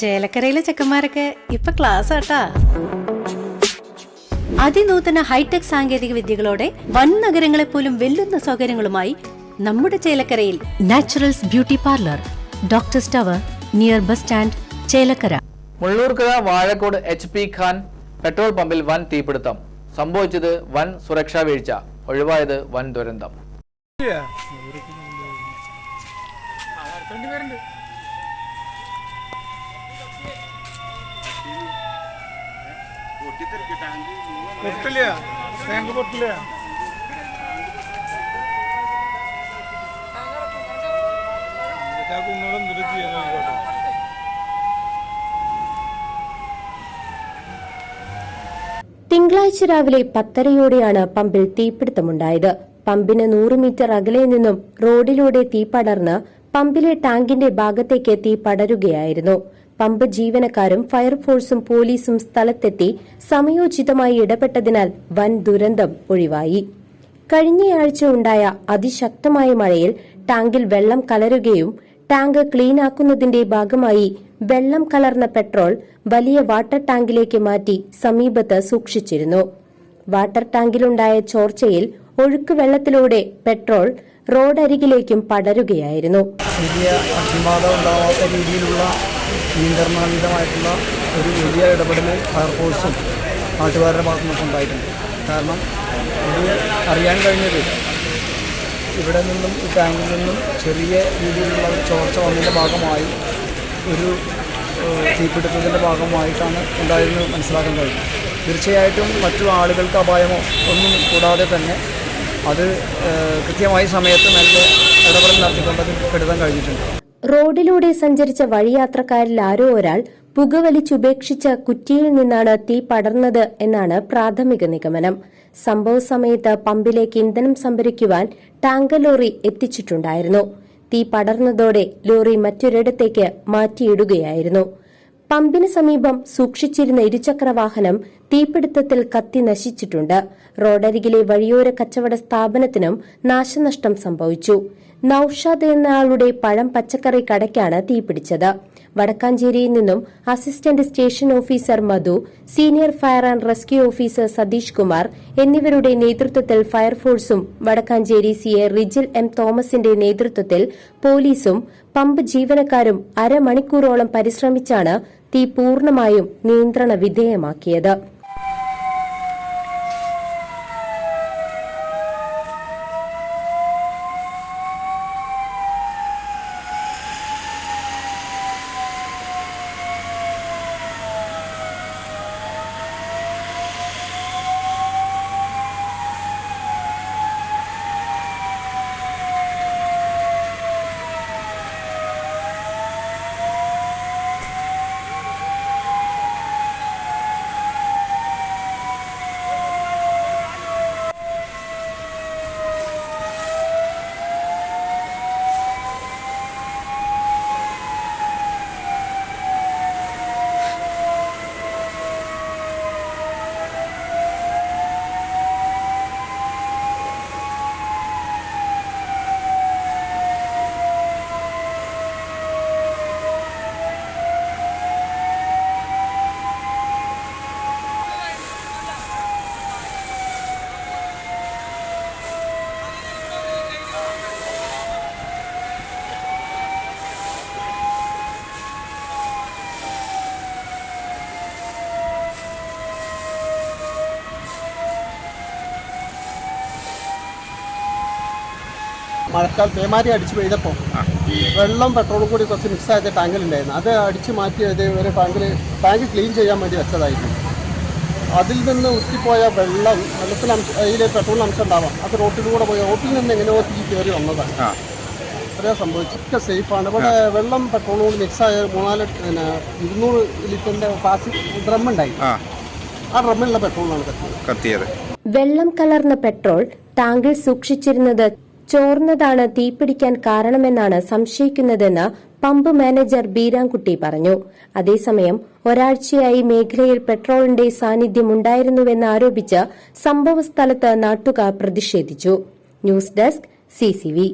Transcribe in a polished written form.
ചേലക്കരയിലെ ചെക്കന്മാരൊക്കെ ഇപ്പൊ ക്ലാസ് ആട്ടാ. അതിനൂതന ഹൈടെക് സാങ്കേതിക വിദ്യകളോടെ വൻ നഗരങ്ങളെ പോലും വെല്ലുന്ന സൗകര്യങ്ങളുമായി നമ്മുടെ ചേലക്കരയിൽ Naturals beauty parlour, doctors tower, near bus stand, Chelakkara. Mullurkara Vazhakode HP Khan petrol പമ്പിൽ വൻ തീപിടുത്തം. സംഭവിച്ചത് വൻ സുരക്ഷാ വീഴ്ച, ഒഴിവായത് വൻ ദുരന്തം. തിങ്കളാഴ്ച രാവിലെ 10:30യോടെയാണ് പമ്പിൽ തീപിടുത്തമുണ്ടായത്. പമ്പിന് 100 മീറ്റർ അകലെ നിന്നും റോഡിലൂടെ തീ പടർന്ന് പമ്പിലെ ടാങ്കിന്റെ ഭാഗത്തേക്ക് തീ പടരുകയായിരുന്നു. പമ്പ് ജീവനക്കാരും ഫയർഫോഴ്സും പോലീസും സ്ഥലത്തെത്തി സമയോചിതമായി ഇടപെട്ടതിനാൽ വൻ ദുരന്തം ഒഴിവായി. കഴിഞ്ഞയാഴ്ച ഉണ്ടായ അതിശക്തമായ മഴയിൽ ടാങ്കിൽ വെള്ളം കലരുകയും ടാങ്ക് ക്ലീനാക്കുന്നതിന്റെ ഭാഗമായി വെള്ളം കലർന്ന പെട്രോൾ വലിയ വാട്ടർ ടാങ്കിലേക്ക് മാറ്റി സമീപത്ത് സൂക്ഷിച്ചിരുന്നു. വാട്ടർ ടാങ്കിലുണ്ടായ ചോർച്ചയിൽ ഒഴുക്ക് വെള്ളത്തിലൂടെ പെട്രോൾ റോഡരികിലേക്കും പടരുകയായിരുന്നു. വലിയ അഗ്നിബാധ ഉണ്ടാവാത്ത രീതിയിലുള്ള നിയന്ത്രണാതീതമായിട്ടുള്ള ഒരു വലിയ ഇടപെടൽ ഫയർഫോഴ്സും നാട്ടുകാരുടെ ഭാഗത്തു നിന്നൊക്കെ ഉണ്ടായിട്ടുണ്ട്. കാരണം ഇത് അറിയാൻ കഴിഞ്ഞത് ഇവിടെ നിന്നും ഈ ടാങ്കിൽ നിന്നും ചെറിയ രീതിയിലുള്ള ഒരു ചോർച്ച വന്നതിൻ്റെ ഭാഗമായി ഒരു തീപിടുത്തത്തിൻ്റെ ഭാഗമായിട്ടാണ് ഉണ്ടായിരുന്നത് മനസ്സിലാക്കാൻ കഴിഞ്ഞത്. തീർച്ചയായിട്ടും മറ്റു ആളുകൾക്ക് അപായമോ ഒന്നും കൂടാതെ തന്നെ അത് കൃത്യമായ സമയത്ത് നല്ല ഇടപെടൽ നടത്തിക്കൊണ്ടത് പെടുത്താൻ കഴിഞ്ഞിട്ടുണ്ട്. റോഡിലൂടെ സഞ്ചരിച്ച വഴിയാത്രക്കാരിൽ ആരോ ഒരാൾ പുകവലിച്ചുപേക്ഷിച്ച കുറ്റിയിൽ നിന്നാണ് തീ പടർന്നത് എന്നാണ് പ്രാഥമിക നിഗമനം. സംഭവ സമയത്ത് പമ്പിലേക്ക് ഇന്ധനം സംഭരിക്കുവാൻ ടാങ്കർ ലോറി എത്തിച്ചിട്ടുണ്ടായിരുന്നു. തീ പടർന്നതോടെ ലോറി മറ്റൊരിടത്തേക്ക് മാറ്റിയിടുകയായിരുന്നു. പമ്പിന് സമീപം സൂക്ഷിച്ചിരുന്ന ഇരുചക്ര വാഹനം തീപിടുത്തത്തിൽ കത്തി നശിച്ചിട്ടുണ്ട്. റോഡരികിലെ വഴിയോര കച്ചവട സ്ഥാപനത്തിനും നാശനഷ്ടം സംഭവിച്ചു. നൌഷാദ് എന്നയാളുടെ പഴം പച്ചക്കറി കടയ്ക്കാണ് തീപിടിച്ചത്. വടക്കാഞ്ചേരിയിൽ നിന്നും assistant station officer Madhu, senior fire and rescue officer Satheesh Kumar എന്നിവരുടെ നേതൃത്വത്തിൽ ഫയർഫോഴ്സും വടക്കാഞ്ചേരി CA റിജിൽ M തോമസിന്റെ നേതൃത്വത്തിൽ പോലീസും പമ്പ് ജീവനക്കാരും അരമണിക്കൂറോളം പരിശ്രമിച്ചാണ് തീ പൂർണ്ണമായും നിയന്ത്രണ വിധേയമാക്കിയത്. മഴക്കാൽ പേമാരി അടിച്ച് പെയ്തപ്പോൾ വെള്ളം പെട്രോളും കൂടി കുറച്ച് മിക്സായ ടാങ്കിലുണ്ടായിരുന്നു. അത് അടിച്ച് മാറ്റിയത് ഒരു ടാങ്ക് ക്ലീൻ ചെയ്യാൻ വേണ്ടി വെച്ചതായിരുന്നു. അതിൽ നിന്ന് ഉറ്റിപ്പോയ വെള്ളത്തിൽ അതിൽ പെട്രോളിന് അംശം ഉണ്ടാവാം. അത് റോട്ടിലൂടെ പോയി റോട്ടിൽ നിന്ന് എങ്ങനെയോ തീ കയറി വന്നതാണ്. അത്രയോ സംഭവിച്ചൊക്കെ സേഫാണ്. ഇവിടെ വെള്ളം പെട്രോളും കൂടി മിക്സായ 200 ലിറ്ററിൻ്റെ പ്ലാസ്റ്റിക് ഡ്രമ്മുണ്ടായി. ആ ഡ്രമ്മിലുള്ള പെട്രോളാണ് കത്തിയത്. വെള്ളം കലർന്ന പെട്രോൾ ടാങ്കിൽ സൂക്ഷിച്ചിരുന്നത് ചോർന്നതാണ് തീപിടിക്കാൻ കാരണമെന്നാണ് സംശയിക്കുന്നതെന്ന് പമ്പ് മാനേജർ ബീരാൻകുട്ടി പറഞ്ഞു. അതേസമയം ഒരാഴ്ചയായി മേഖലയിൽ പെട്രോളിന്റെ സാന്നിധ്യം ഉണ്ടായിരുന്നുവെന്ന് ആരോപിച്ച് സംഭവസ്ഥലത്ത് നാട്ടുകാർ പ്രതിഷേധിച്ചു. News desk CCV.